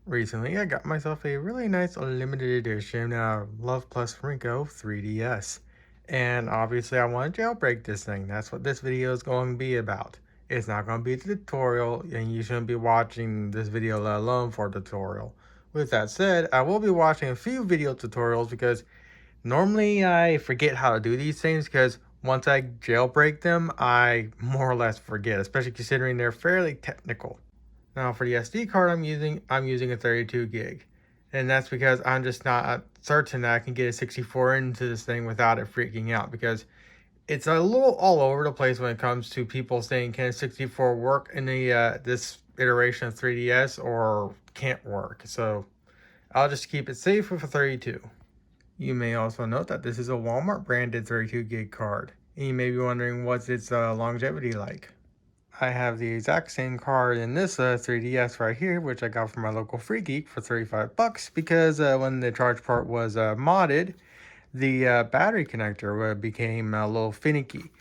Recently, I got myself a really nice limited edition Love Plus Rinko 3DS. And obviously, I want to jailbreak this thing. That's what this video is going to be about. It's not going to be a tutorial, and you shouldn't be watching this video let alone for a tutorial. With that said, I will be watching a few video tutorials because normally I forget how to do these things because once I jailbreak them, I more or less forget, especially considering they're fairly technical. Now for the SD card I'm using a 32 gig. And that's because I'm just not certain that I can get a 64 into this thing without it freaking out, because it's a little all over the place when it comes to people saying can 64 work in the this iteration of 3DS or can't work. So I'll just keep it safe with a 32. You may also note that this is a Walmart branded 32 gig card. And you may be wondering what's its longevity like. I have the exact same card in this 3DS right here, which I got from my local Free Geek for 35 bucks, because when the charge port was modded, the battery connector became a little finicky.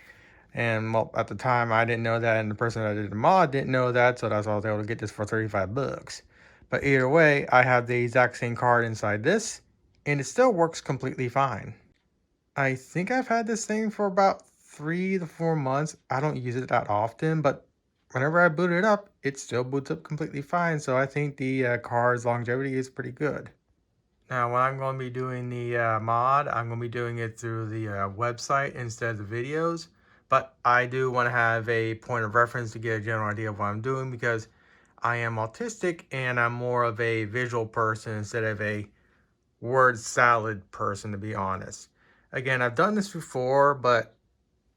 And well, at the time I didn't know that, and the person that did the mod didn't know that, so that's why I was able to get this for 35 bucks. But either way, I have the exact same card inside this, and it still works completely fine. I think I've had this thing for about 3 to 4 months. I don't use it that often, but whenever I boot it up, it still boots up completely fine. So I think the card's longevity is pretty good. Now, when I'm going to be doing the mod, I'm going to be doing it through the website instead of the videos. But I do want to have a point of reference to get a general idea of what I'm doing, because I am autistic and I'm more of a visual person instead of a word salad person, to be honest. Again, I've done this before, but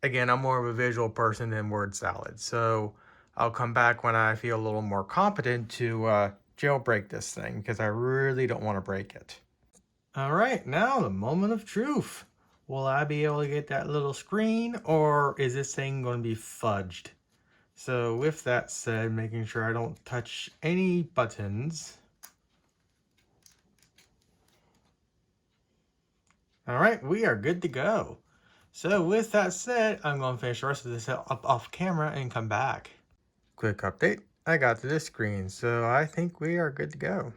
again, I'm more of a visual person than word salad. So I'll come back when I feel a little more competent to jailbreak this thing, because I really don't want to break it. All right, now the moment of truth. Will I be able to get that little screen, or is this thing going to be fudged? So with that said, making sure I don't touch any buttons. All right, we are good to go. So with that said, I'm going to finish the rest of this up off camera and come back. Quick update, I got to this screen, so I think we are good to go.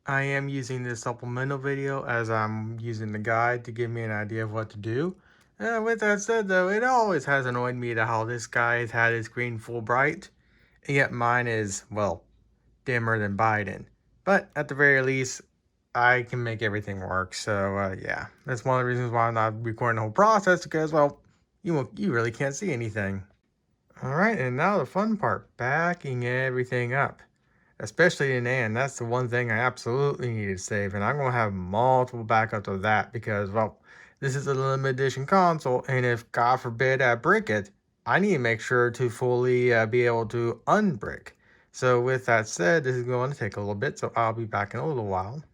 I am using this supplemental video as I'm using the guide to give me an idea of what to do. With that said though, it always has annoyed me to how this guy has had his screen full bright, and yet mine is, well, dimmer than Biden. But at the very least, I can make everything work. So yeah, that's one of the reasons why I'm not recording the whole process, because, well, you really can't see anything. All right, and now the fun part, backing everything up, especially in NAND. That's the one thing I absolutely need to save, and I'm going to have multiple backups of that because, well, this is a limited edition console, and if, God forbid, I break it, I need to make sure to fully be able to unbrick. So with that said, this is going to take a little bit, so I'll be back in a little while.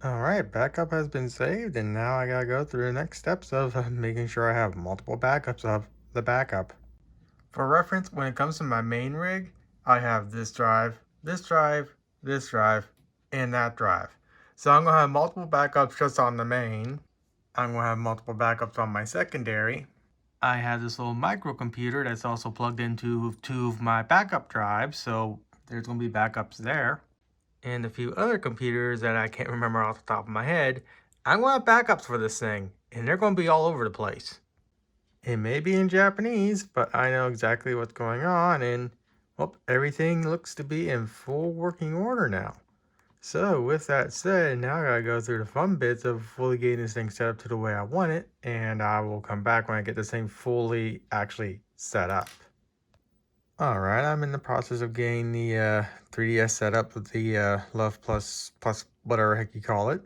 Alright, backup has been saved, and now I gotta go through the next steps of making sure I have multiple backups of the backup. For reference, when it comes to my main rig, I have this drive, this drive, this drive, and that drive. So I'm gonna have multiple backups just on the main. I'm gonna have multiple backups on my secondary. I have this little microcomputer that's also plugged into 2 of my backup drives, so there's gonna be backups there. And a few other computers that I can't remember off the top of my head. I'm going to have backups for this thing, and they're going to be all over the place. It may be in Japanese, but I know exactly what's going on, and well, everything looks to be in full working order now. So with that said, now I gotta go through the fun bits of fully getting this thing set up to the way I want it, and I will come back when I get this thing fully actually set up. Alright, I'm in the process of getting the 3DS set up with the Love Plus whatever heck you call it.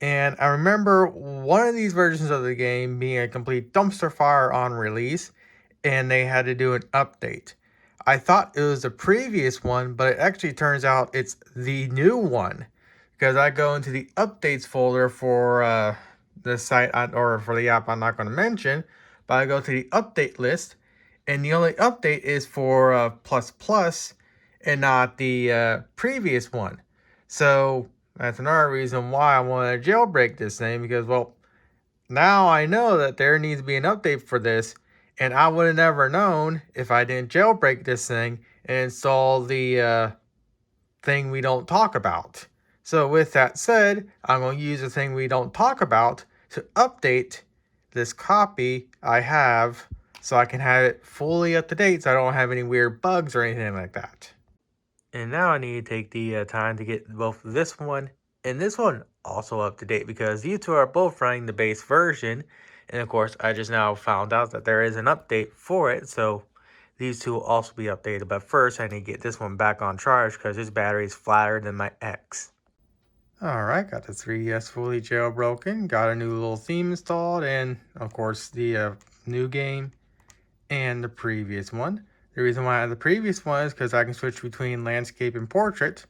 And I remember one of these versions of the game being a complete dumpster fire on release, and they had to do an update. I thought it was the previous one, but it actually turns out it's the new one, because I go into the updates folder for the site, or for the app I'm not going to mention, but I go to the update list, and the only update is for Plus Plus and not the previous one. So that's another reason why I want to jailbreak this thing, because, well, now I know that there needs to be an update for this, and I would have never known if I didn't jailbreak this thing and install the thing we don't talk about. So with that said, I'm going to use the thing we don't talk about to update this copy I have so I can have it fully up to date so I don't have any weird bugs or anything like that. And now I need to take the time to get both this one and this one also up to date because these two are both running the base version. And of course, I just now found out that there is an update for it. So these two will also be updated. But first, I need to get this one back on charge because this battery is flatter than my X. Alright, got the 3DS fully jailbroken, got a new little theme installed, and of course the new game and the previous one. The reason why I have the previous one is because I can switch between landscape and portrait,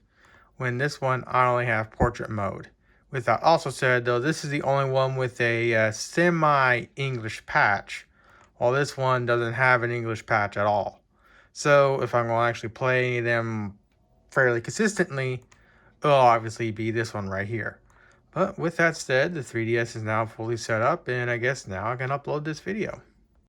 when this one I only have portrait mode. With that also said though, this is the only one with a semi-English patch, while this one doesn't have an English patch at all. So if I'm going to actually play them fairly consistently, it'll obviously be this one right here. But with that said, the 3DS is now fully set up, and I guess now I can upload this video.